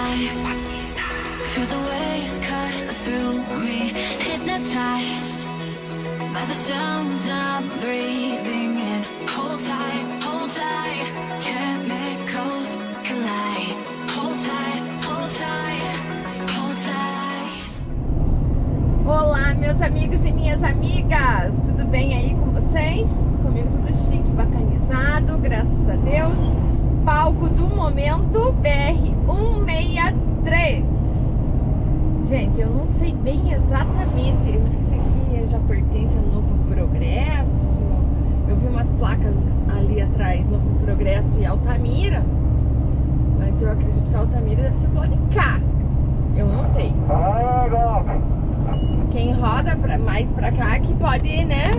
Feel the waves cut through me, hypnotized by the sounds I'm breathing in. Hold tight, chemicals collide. Hold tight, hold tight, hold tight. Olá, meus amigos e minhas amigas, tudo bem aí com vocês? Comigo tudo chique, bacanizado, graças a Deus. Palco do momento BR-163. Gente, eu não sei bem exatamente, eu não sei se aqui já pertence ao Novo Progresso. Eu vi umas placas ali atrás, Novo Progresso e Altamira, mas eu acredito que Altamira deve ser pro lado de cá. Eu não sei. Quem roda mais pra cá que pode, né,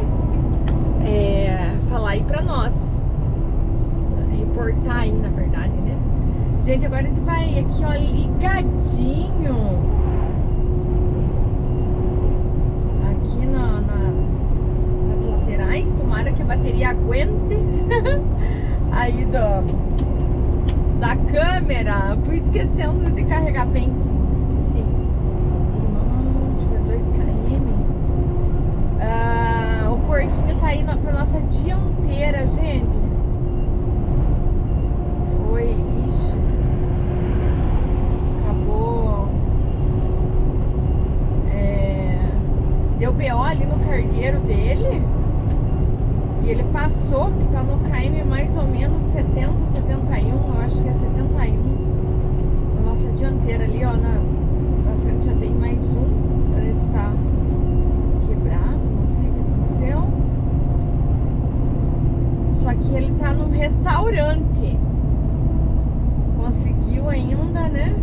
falar aí pra nós. Reportar aí, na verdade, né? Gente, agora a gente vai aqui, ó, ligadinho. Aqui nas laterais. Tomara que a bateria aguente. Aí da câmera. Fui esquecendo de carregar bem, esqueci. Deixa eu ver, 2 km. O porquinho tá aí pra nossa dianteira, gente. Ixi, acabou, deu BO ali no cargueiro dele e ele passou, que tá no KM mais ou menos 70, 71, eu acho que é 71, na nossa dianteira ali, ó, na frente já tem mais um, parece que tá quebrado, não sei o que aconteceu, só que ele tá num restaurante. Conseguiu ainda, né?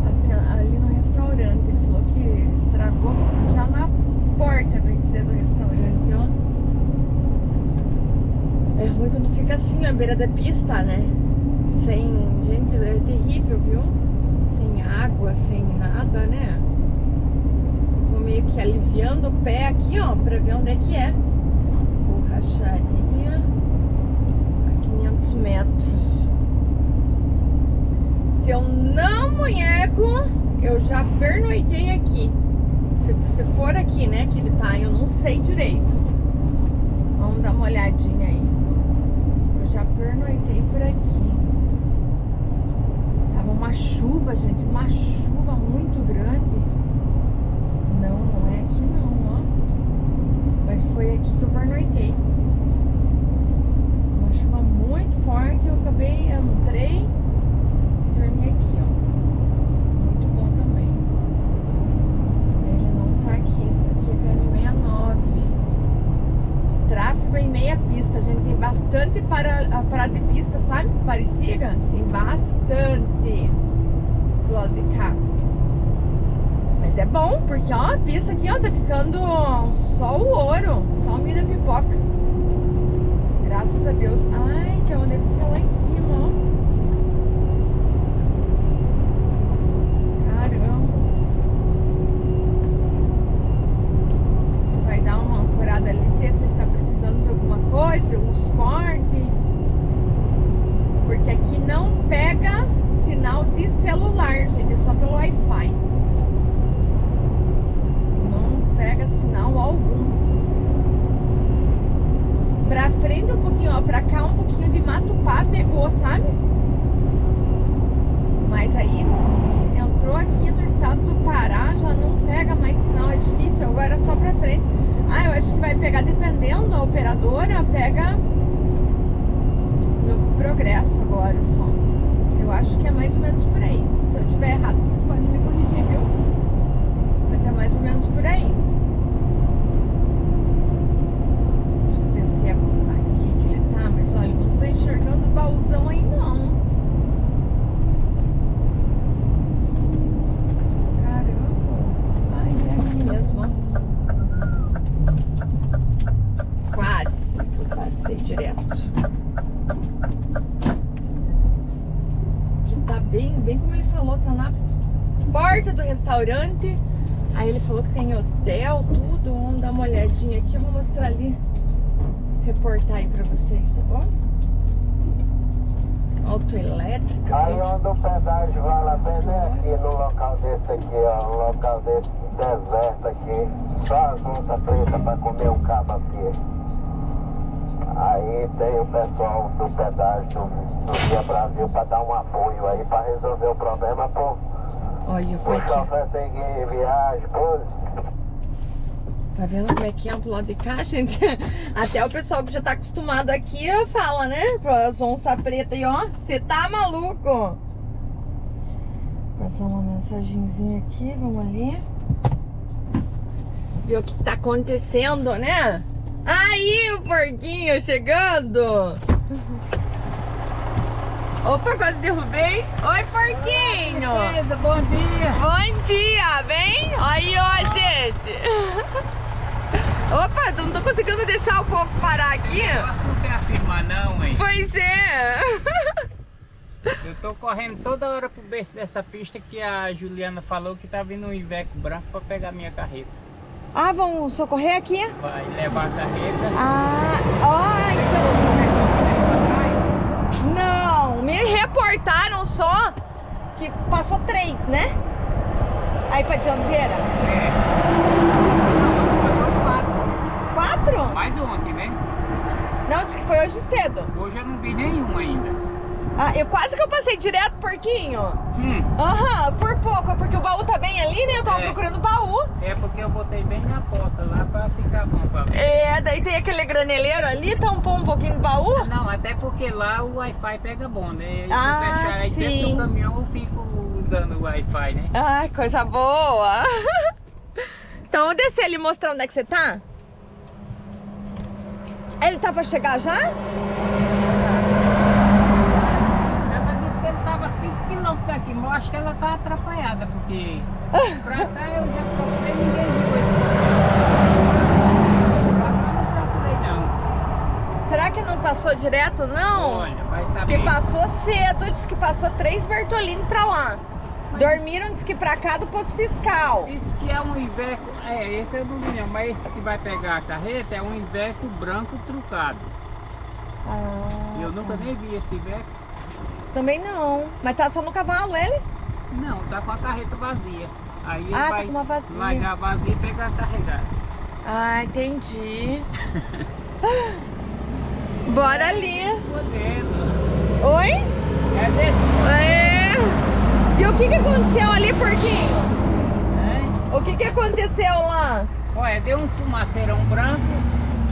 Até ali no restaurante. Ele falou que estragou já na porta, bem dizer, do restaurante, ó. É ruim quando fica assim, à beira da pista, né? Sem. Gente, é terrível, viu? Sem água, sem nada, né? Eu vou meio que aliviando o pé aqui, ó, pra ver onde é que é. Borracharia. 500 metros. Se eu não munheco, eu já pernoitei aqui. Se for aqui, né, que ele tá, eu não sei direito. Vamos dar uma olhadinha aí. Eu já pernoitei por aqui. Tava uma chuva, gente, uma chuva muito grande. Não é aqui não, ó. Mas foi aqui que eu pernoitei. Uma chuva muito forte, eu entrei e dormi aqui, ó. Muito bom também. Ele não tá aqui, isso aqui é KM69. Tráfego em meia pista, gente, tem bastante parada de pista, sabe? Parecida? Tem bastante pro lado de cá. Mas é bom, porque ó, a pista aqui, ó, tá ficando só o ouro, só o milho da pipoca. Graças a Deus. Ai, então deve ser lá em cima, ó. Caramba. Vai dar uma ancorada ali, ver se ele tá precisando de alguma coisa, algum suporte. Porque aqui não pega sinal de celular, gente. É só pelo Wi-Fi. Não pega sinal algum. Pra frente um pouquinho, ó, pra cá um pouquinho de Matupá pegou, sabe? Mas aí entrou aqui no estado do Pará, já não pega mais sinal, é difícil, agora é só pra frente. Ah, eu acho que vai pegar, dependendo da operadora, pega Novo Progresso agora só. Eu acho que é mais ou menos por aí. Se eu tiver errado, vocês podem me corrigir, viu? Mas é mais ou menos por aí. Mas olha, não tô enxergando o baúzão aí não. Caramba. Ai, é aqui mesmo, ó. Quase que eu passei direto. Que tá bem como ele falou, tá na porta do restaurante. Aí ele falou que tem hotel, tudo. Vamos dar uma olhadinha aqui, eu vou mostrar ali. Reportar aí pra vocês, tá bom? Autoelétrica. Aí onde o pedágio vale a pena é aqui no local desse aqui, ó. No local desse deserto aqui. Só as onças pretas pra comer um cabo aqui. Aí tem o pessoal do pedágio do Via Brasil pra dar um apoio aí pra resolver o problema, pô. Olha como O é que é. chofer tem que ir em viagem, pô. Tá vendo como é que é pro lado de cá, gente? Até o pessoal que já tá acostumado aqui fala, né? As onças pretas aí, ó. Você tá maluco? Passar uma mensagenzinha aqui, vamos ali. Ver o que tá acontecendo, né? Aí o porquinho chegando. Opa, quase derrubei. Oi, porquinho. Princesa, bom dia. Bom dia, bem? Aí, ó, gente. Opa, não tô conseguindo deixar o povo parar aqui. Você não quer afirmar não, hein? Pois é. Eu tô correndo toda hora pro berço dessa pista que a Juliana falou que tá vindo um Iveco branco pra pegar minha carreta. Ah, vamos socorrer aqui? Vai levar a carreta. Ah, ó, então. Não, me reportaram só que passou 3, né? Aí pra dianteira. É. Passou 4. 4? Mais ontem, né? Não, disse que foi hoje cedo. Hoje eu não vi nenhum ainda. Ah, eu quase que eu passei direto, porquinho. Aham, por pouco, porque o baú tá bem ali, né? Eu tava procurando o baú. É porque eu botei bem na porta lá pra ficar bom pra ver. É, daí tem aquele graneleiro ali, tampou um pouquinho do baú. Não, até porque lá o Wi-Fi pega bom, né? E se Ah, eu deixar aí dentro sim. do caminhão, eu fico usando o Wi-Fi, né? Ai, coisa boa. Então, vamos descer ali e mostrar onde é que você tá? Ele tá pra chegar já? Ela disse que ele tava 5 km daqui, mas eu acho que ela tá atrapalhada, porque pra cá eu já procurei, ninguém viu esse pra cá não procurei não. Será que não passou direto, não? Olha, vai saber. Que passou cedo, diz que passou 3 Bertolini pra lá. Mas Dormiram, diz que pra cá do posto fiscal. Isso que é um Iveco, esse eu não vi não, mas esse que vai pegar a carreta é um Iveco branco trucado. Ah, Eu nunca nem vi esse Iveco. também não. Mas tá só no cavalo, ele? Não, tá com a carreta vazia. Aí ele Ah, tá vai com uma vazia. largar vazia e pegar carregada. Ah, entendi. Bora ali. Modelo. Oi? É desse É. E o que aconteceu ali, porquinho? né? O que aconteceu lá? Olha, deu um fumaceirão branco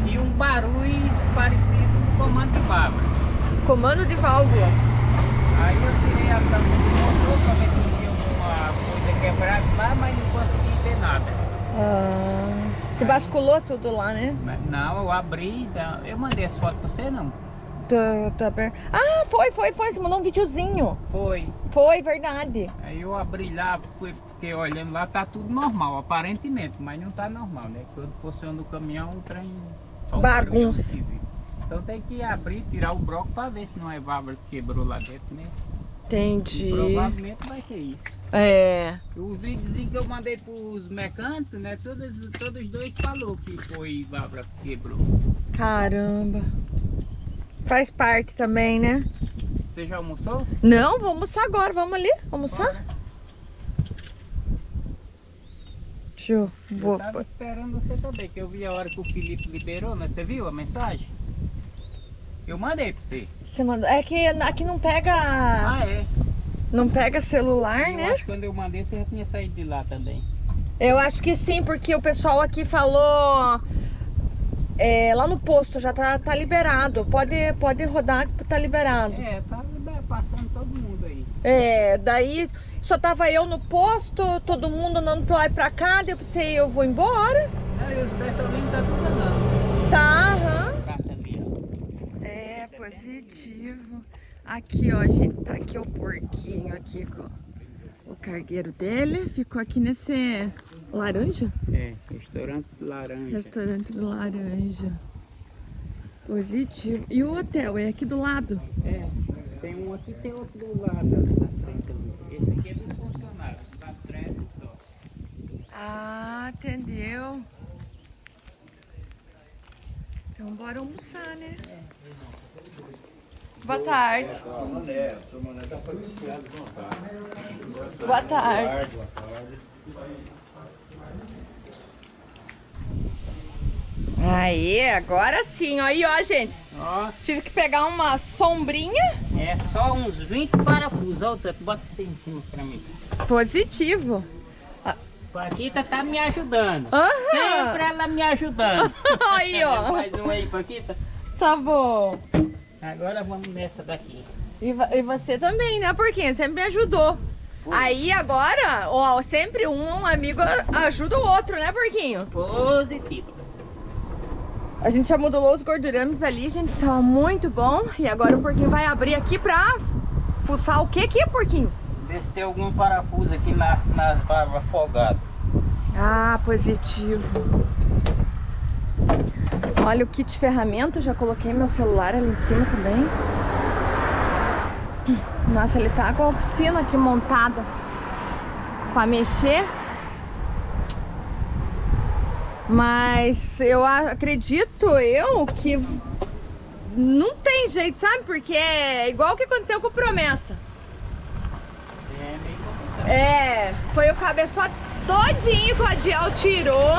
e um barulho parecido com o comando de válvula. Comando de válvula. Aí eu tirei a tampa do motor para ver se tinha alguma coisa quebrada lá, mas não consegui ver nada. Você basculou tudo lá, né? Mas não, eu abri, eu mandei essa foto para você não? Ah, foi. Você mandou um videozinho. Foi. Verdade. Aí eu abri lá, fiquei olhando lá, tá tudo normal, aparentemente, mas não tá normal, né? Quando funciona o caminhão, o trem... só um Bagunça. barulho esquisito. Então tem que abrir, tirar o bloco pra ver se não é válvula que quebrou lá dentro, né? Entendi. E provavelmente vai ser isso. É. Os vídeos que eu mandei pros mecânicos, né? Todos os dois falou que foi válvula que quebrou. Caramba. Faz parte também, né? Você já almoçou? Não, vou almoçar agora. Vamos ali almoçar? Bora. Deixa eu... Eu tava esperando você também, que eu vi a hora que o Felipe liberou, né? Você viu a mensagem? Eu mandei pra você. Você mandou... É que aqui não pega... Ah, é? Não pega celular, Eu né? acho que quando eu mandei, você já tinha saído de lá também. Eu acho que sim, porque o pessoal aqui falou... lá no posto já tá liberado. Pode rodar que tá liberado. É, tá passando todo mundo aí. Daí só tava eu no posto, todo mundo andando pra lá e pra cá. Daí eu pensei, eu vou embora. Não, e os Bertolini tá tudo andando. Tá, aham. Cá também, ó. Positivo. Aqui, ó, gente, tá aqui o porquinho aqui com o cargueiro dele. Ficou aqui nesse laranja? É, restaurante laranja. Restaurante do laranja. Positivo. E o hotel é aqui do lado? É, tem um aqui, tem outro do lado, na frente ali. Esse aqui é dos funcionários, tá atrás dos sócios. Ah, entendeu? Então bora almoçar, né? Boa tarde. Boa tarde. Aí, agora sim. Aí, ó, gente. Ó, Tive que pegar uma sombrinha. é só uns 20 parafusos. Olha o tanto, bota isso aí em cima pra mim. Positivo. Paquita tá me ajudando. Aham. Sempre ela me ajudando. Aí, ó. Mais um aí, Paquita. Tá bom. Agora vamos nessa daqui. E você também, né, Porquinho? Sempre me ajudou. Aí agora, ó, sempre um amigo ajuda o outro, né, Porquinho? Positivo. A gente já modulou os gordurames ali, gente, tava muito bom. E agora o Porquinho vai abrir aqui pra fuçar o que aqui, Porquinho? Ver se tem algum parafuso aqui nas válvulas afogadas. Ah, positivo. Olha o kit de ferramenta, já coloquei meu celular ali em cima também. Nossa, ele tá com a oficina aqui montada pra mexer. Mas eu acredito que não tem jeito, sabe? Porque é igual o que aconteceu com o Promessa. É meio complicado. É, foi o cabeçote todinho que o Adiel tirou.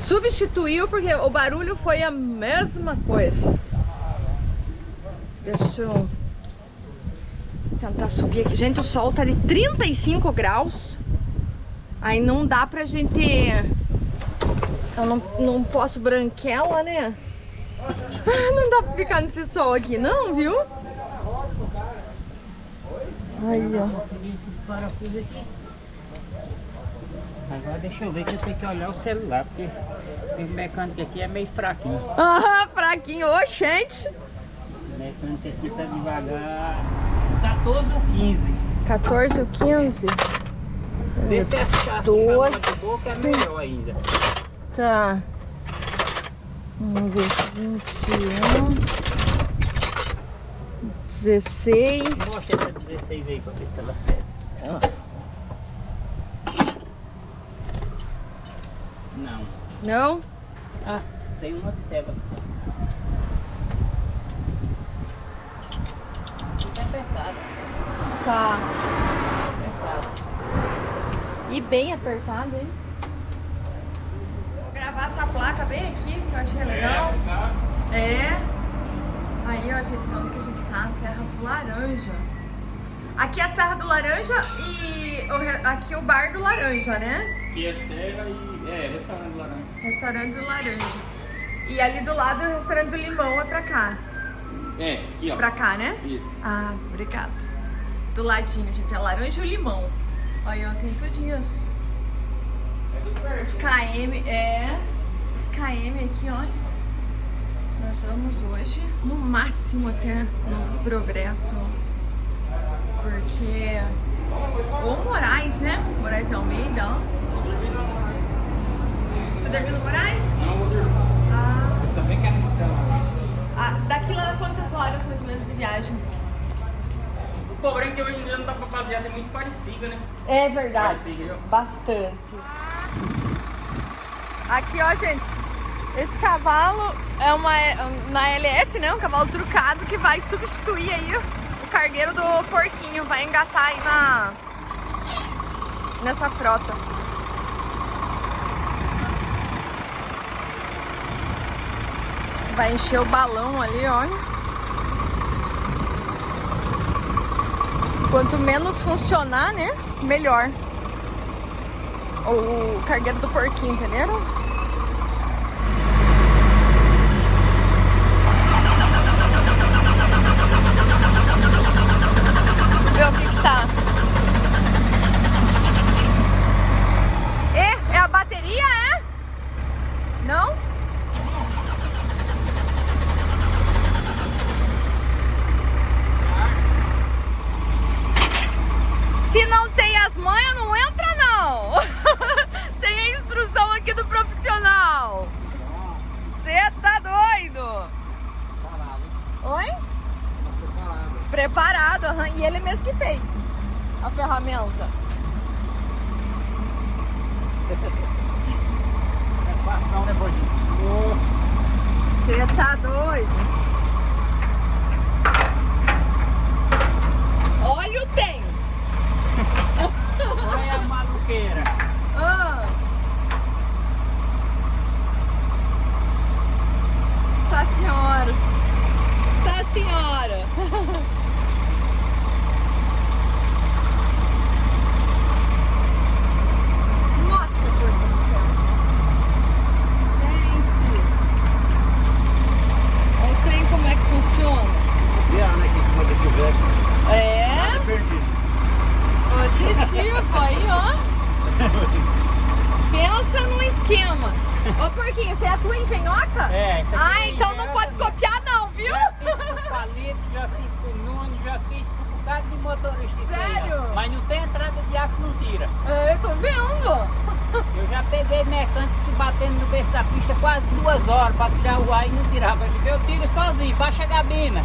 Substituiu porque o barulho foi a mesma coisa. Deixa eu tentar subir aqui. Gente, o sol tá de 35 graus. Aí não dá pra gente... Eu não posso branquela, né? Não dá pra ficar nesse sol aqui não, viu? Aí, ó. Vou pedir esses parafusos aqui. Agora deixa eu ver que eu tenho que olhar o celular, porque o mecânico aqui é meio fraquinho. Ah, fraquinho, oxente. O mecânico aqui tá devagar. 14 ou 15. 14 ou 15? Vê se essa chave de boca é melhor ainda. Tá. Vamos ver. 21. 16. Mostra essa 16 aí pra ver se ela serve. Não. Não? Ah, tem uma que serve. Fica apertada. Tá. Apertada. E bem apertado, hein? Vou gravar essa placa bem aqui, que eu achei legal. É. Aí, ó, gente, onde que a gente tá? Serra do Laranja. Aqui é a Serra do Laranja e aqui o Bar do Laranja, né? Aqui é Serra e... restaurante do Laranja. Restaurante do Laranja. E ali do lado o restaurante do Limão é pra cá. É, aqui ó. Pra cá, né? Isso. Ah, obrigada. Do ladinho, gente, é laranja e o limão. Olha, ó, tem tudinho os KM, os KM aqui, olha. Nós vamos hoje, no máximo até Novo Progresso, porque... Ou Moraes, né? Moraes de Almeida, ó. Você dormiu no Moraes? Não, vou dormir. Ah, Eu também quero ficar. daqui lá quantas horas mais ou menos de viagem? O Cobranca que hoje em dia não dá pra basear, é muito parecido, né? É verdade, Parecido. bastante. Aqui, ó, gente, esse cavalo é na LS, né? Um cavalo trucado que vai substituir aí o cargueiro do Porquinho, vai engatar aí nessa frota. Vai encher o balão ali, olha. Quanto menos funcionar, né? Melhor. O cargueiro do Porquinho, entenderam? Ver o que tá. É a bateria, é? Não? Se não tem as manhas, não entra não. Sem a instrução aqui do profissional. Você tá doido? Oi? Preparado, aham. E ele mesmo que fez a ferramenta. É fácil não, né, Bodinho? Você tá doido? Aí, ó. Pensa num esquema. Ô, Porquinho, você é a tua engenhoca? É, isso aqui Ah, é então não engenhoca pode mesmo. copiar não, viu? Já fiz pro Palito, já fiz pro Nunes, já fiz pro bocado de motorista. Isso aí, ó. Sério? Mas não tem entrada de ar que não tira. Eu tô vendo. Eu já peguei mecânico se batendo no berço da pista quase 2 horas pra tirar o ar e não tirava. Eu tiro sozinho, baixa a gabina.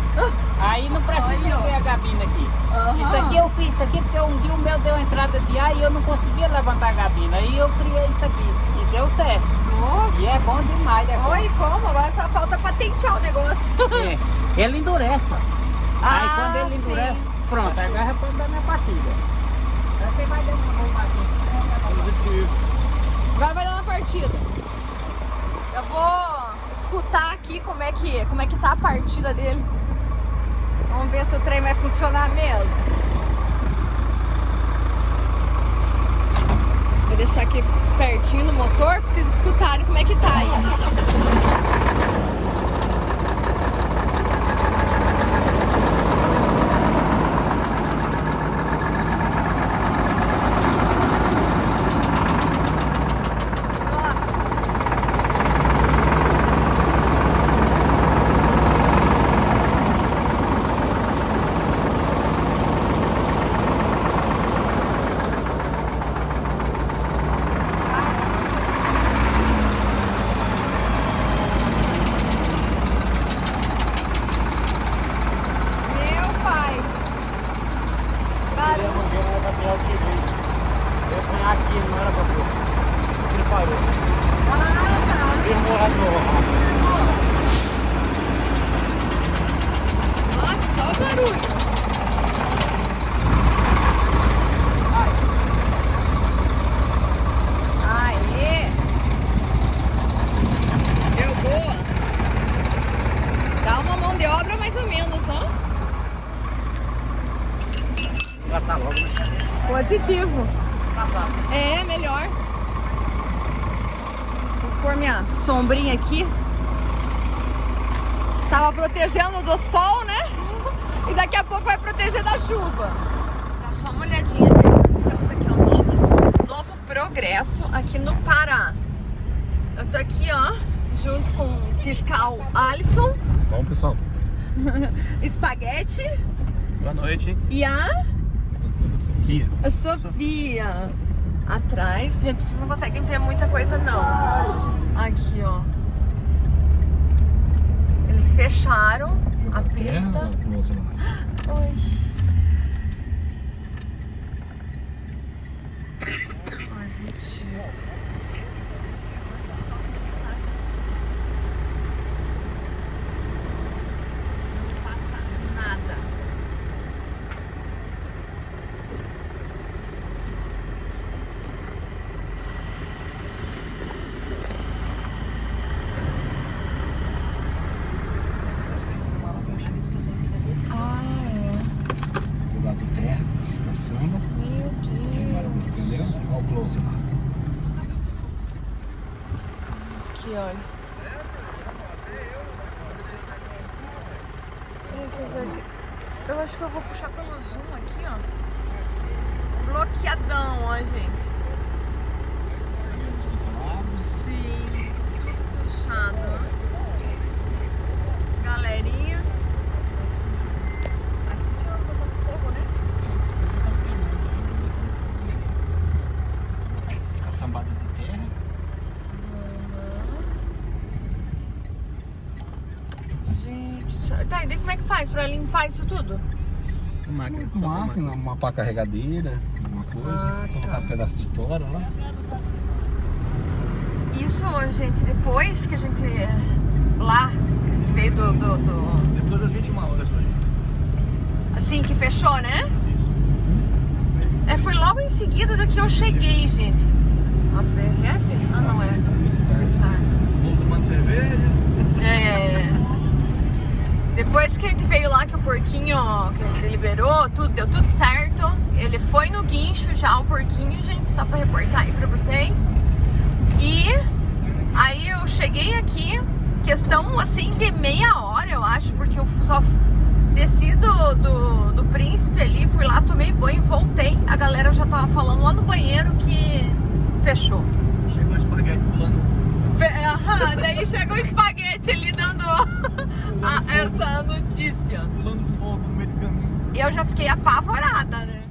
Aí não precisa Aí, ó. ter a gabina aqui. Aham. Isso aqui eu fiz isso aqui porque um dia o meu deu entrada de ar e eu não conseguia levantar a gabina. Aí eu criei isso aqui e deu certo. Nossa. E é bom demais. É bom. Oi, como? Agora só falta patentear o negócio. É, ele endurece. Aí Ah, quando ele sim. endurece, pronto, agora já pode dar minha partida. Aí você vai dando uma batida. Agora vai dar uma partida. Eu vou escutar aqui como é que tá a partida dele. Vamos ver se o trem vai funcionar mesmo. Vou deixar aqui pertinho no motor pra vocês escutarem como é que tá aí. Meu pai. Barulho. Eu fui aqui, não era pra pôr. Ele parou. Ah, tá. Ele morreu. Nossa, olha o barulho. Aê! Deu boa. Dá uma mão de obra mais ou menos, ó. Já tá logo, né? Positivo. É, melhor. Vou pôr minha sombrinha aqui. Tava protegendo do sol, né? E daqui a pouco vai proteger da chuva. Dá só uma olhadinha, gente. Nós estamos aqui, ó, novo progresso aqui no Pará. Eu tô aqui, ó, junto com o fiscal Alisson, Bom, pessoal. Espaguete Boa noite. e a Sofia. Sofia. Atrás, gente, vocês não conseguem ver muita coisa não. Aqui, ó. Eles fecharam a pista. Oi. Positivo. Não passa nada. Ah, é. Do lado do terra, descansando. Meu Agora Deus. você entendeu? Olha o close lá. Aqui, olha. Eu acho que eu vou puxar pelo zoom aqui, ó. Bloqueadão, ó, gente. Sim, tudo fechado, ó. Galerinha. Aqui tinha botando fogo, né? Essas caçambadas de terra. Gente, tá, e daí como é que faz pra limpar isso tudo? Máquina, uma pá carregadeira, alguma coisa. Ah, Colocar tá. um pedaço de tora lá. Isso, gente, depois que a gente lá, que a gente veio do Depois das 21 horas, hoje. assim, que fechou, né? É, foi logo em seguida do que eu cheguei, gente. A PRF? Ah, não é. Militar. Vamos tomando cerveja. É. Depois que a gente veio lá, que o porquinho, que a gente liberou, tudo, deu tudo certo. Ele foi no guincho já, o porquinho, gente, só pra reportar aí pra vocês. E aí eu cheguei aqui, questão assim de meia hora, eu acho, porque eu só desci do Príncipe ali, fui lá, tomei banho, voltei. A galera já tava falando lá no banheiro que fechou. Chegou o espaguete pulando. Aham, daí chegou o espaguete ali dando essa notícia. Pulando fogo no meio do caminho. E eu já fiquei apavorada, né?